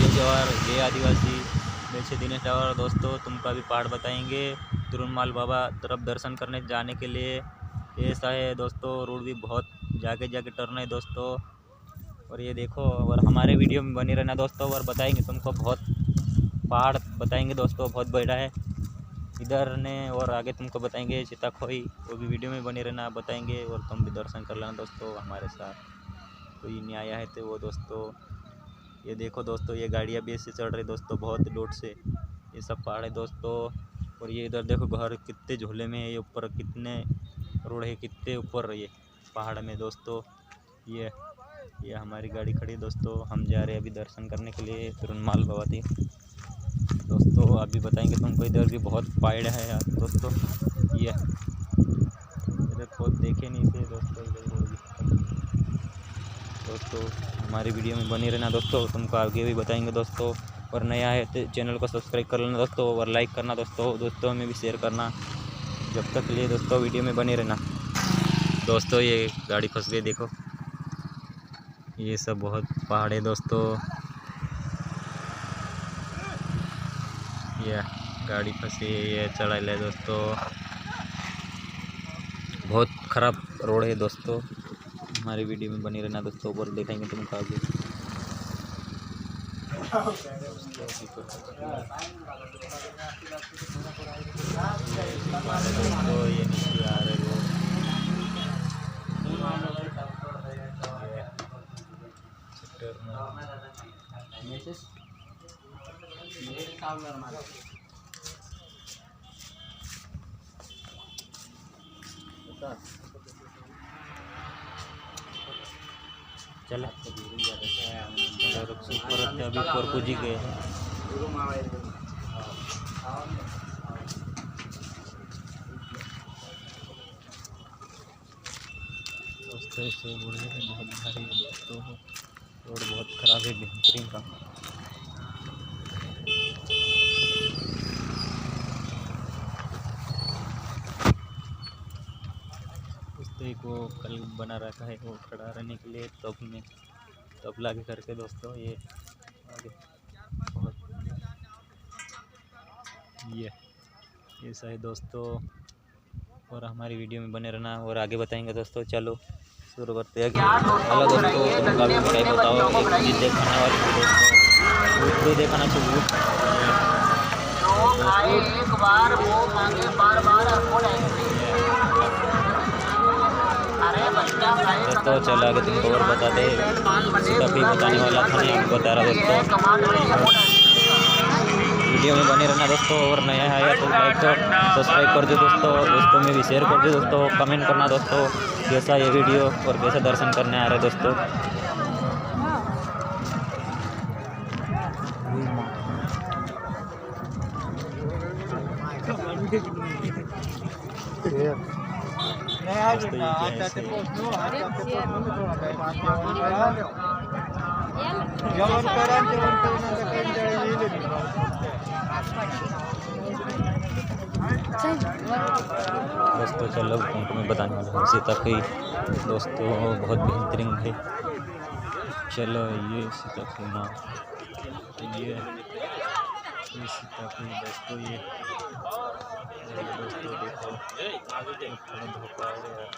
जय जवाहर जय आदिवासी। मैं छे दिनेश डावर दोस्तों, तुमको अभी पहाड़ बताएंगे तिरुमाल बाबा तरफ दर्शन करने जाने के लिए। ऐसा है दोस्तों, रोड भी बहुत जाके टर्न है दोस्तों। और ये देखो, और हमारे वीडियो में बनी रहना दोस्तों, और बताएंगे तुमको बहुत पहाड़ बताएंगे दोस्तों, बहुत बड़ा है इधर ने। और आगे तुमको बताएंगे सीताखोई, वो भी वीडियो में बने रहना, बताएंगे और तुम भी दर्शन कर लेना दोस्तों हमारे साथ। कोई नहीं आया है तो वो दोस्तों, ये देखो दोस्तों, ये गाड़ियाँ भी ऐसे चढ़ रही दोस्तों बहुत लोड से। ये सब पहाड़ है दोस्तों। और ये इधर देखो घर कितने झोले में है, ये ऊपर कितने रोड है, कितने ऊपर ये पहाड़ में दोस्तों। ये हमारी गाड़ी खड़ी दोस्तों, हम जा रहे हैं अभी दर्शन करने के लिए तिरुमाल बाबा थी दोस्तों। अभी बताएंगे तुमको, इधर भी बहुत पहाड़ है यार दोस्तों। ये इधर खुद देखे नहीं थे दोस्तों, इधर रोड दोस्तों। हमारी वीडियो में बनी रहना दोस्तों, तुमको आगे भी बताएंगे दोस्तों। और नया है तो चैनल को सब्सक्राइब कर लेना दोस्तों, और लाइक करना दोस्तों में भी शेयर करना। जब तक के लिए दोस्तों वीडियो में बने रहना दोस्तों। ये गाड़ी फंस गई देखो, ये सब बहुत पहाड़ है दोस्तों। ये गाड़ी फंसी, ये चढ़ा ले दोस्तों, बहुत ख़राब रोड है दोस्तों। हमारी वीडियो में बनी रहना दोस्तों, और दिखाएंगे तुमको आगे। दोस्तों ये नीचे आ रहे लोग, चल अभी ऊपर पूजी गए हैं। दोस्तों इसे बोलने में बहुत भारी है दोस्तों, रोड बहुत ख़राब है बेहतरीन का। दोस्तों एक वो कल बना रखा है, वो खड़ा रहने के लिए तब लागे करके दोस्तों। ये आगे बहुत ये ऐसा है दोस्तों। और हमारी वीडियो में बने रहना, और आगे बताएंगे दोस्तों। चलो शुरू करते हैं। हेलो दोस्तों, तुम अभी बताओ, एक चीज़ देखने वाली थी दोस्तों, वो देखना चाहिए। दोस्तों चलो आगे तुमको और बता दे, तभी बताने वाला था, नहीं बता रहा दोस्तों। वीडियो में बने रहना दोस्तों, और नया है तो लाइक कर सब्सक्राइब कर दो दोस्तों में भी शेयर कर दो दोस्तों। कमेंट करना दोस्तों कैसा ये वीडियो और कैसे दर्शन करने आ रहे दोस्तों। दोस्तों चलो तुमको मैं बताने वाला हूँ सीताखोई दोस्तों, बहुत बेहतरीन है। चलो ये सीताखोई माँ, ये सीताखोई दोस्तों। ये दोस्तों देखो थोड़ा धोखा है यार।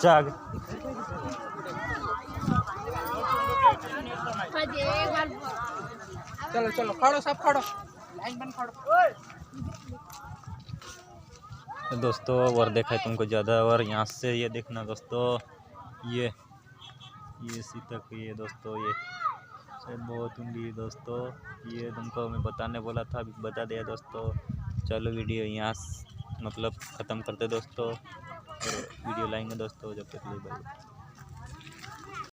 जाग चलो चलो खड़ो, सब खड़ो, लाइन बन खड़ो दोस्तों। और देखा है तुमको ज़्यादा, और यहाँ से ये देखना दोस्तों, ये सीताखोई है दोस्तों। ये शायद बहुत ऊँगी है दोस्तों, ये तुमको मैं बताने बोला था, अभी बता दिया दोस्तों। चलो वीडियो यहाँ मतलब ख़त्म करते दोस्तों, और वीडियो लाएंगे दोस्तों। जब तक के लिए बाय।